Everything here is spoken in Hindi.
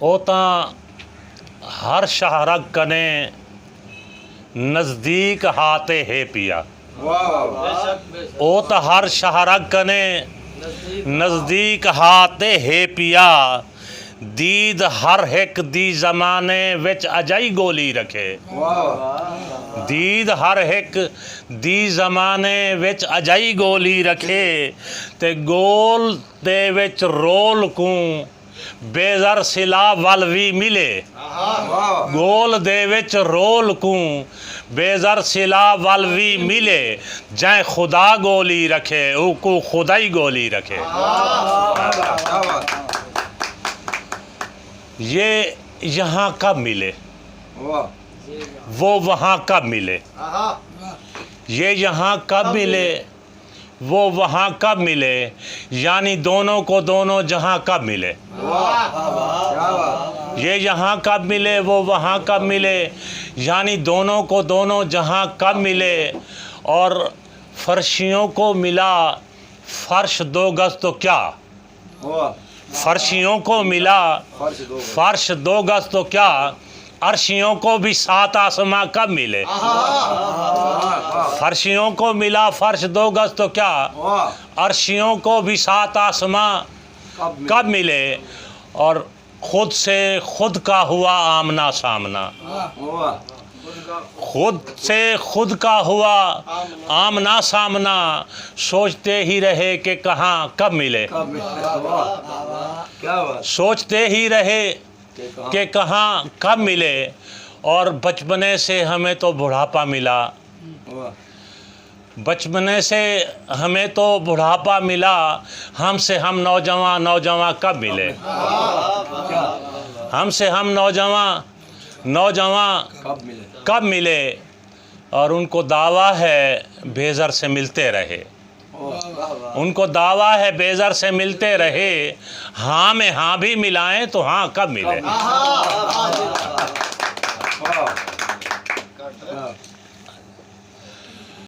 ओ तां हर शाहरग कने नज़दीक हाथे है पिया। ओ तां हर शाहरग कने नज़दीक हाथे है पिया। दीद हर एक दी ज़माने विच अजाई गोली रखे। दीद हर एक दी ज़माने विच अजाई गोली रखे। ते गोल दे विच रोल को बेज़र सिला वल भी मिले। गोल दे विच रोल को बेज़र सिला वल भी मिले। जै खुदा गोली रखे उको खुदाई गोली रखे। ये यहाँ कब मिले वो वहाँ कब मिले। ये यहाँ कब मिले वो वहाँ कब मिले। यानी दोनों को दोनों जहाँ कब मिले। ये यहाँ कब मिले वो वहाँ कब मिले। यानी दोनों को दोनों जहाँ कब मिले। और फर्शियों को मिला फर्श 2 गज तो क्या। फर्शियों को मिला फर्श 2 गज तो क्या। अर्शियों को भी 7 आसमां कब मिले। फर्शियों को मिला फर्श 2 गज तो क्या। अर्शियों को भी 7 आसमां कब मिले। और खुद से खुद का हुआ आमना सामना। खुद से खुद का हुआ आमना सामना। सोचते ही रहे कि कहाँ कब मिले। सोचते ही रहे कि कहाँ कब मिले। और बचपने से हमें तो बुढ़ापा मिला। बचपने से हमें तो बुढ़ापा मिला। हमसे हम नौजवान नौजवान कब मिले। हमसे हम नौजवान कब मिले। और उनको दावा है बेज़र से मिलते रहे। उनको दावा है बेज़र से मिलते रहे। हाँ में हाँ भी मिलाएं तो हाँ कब मिले।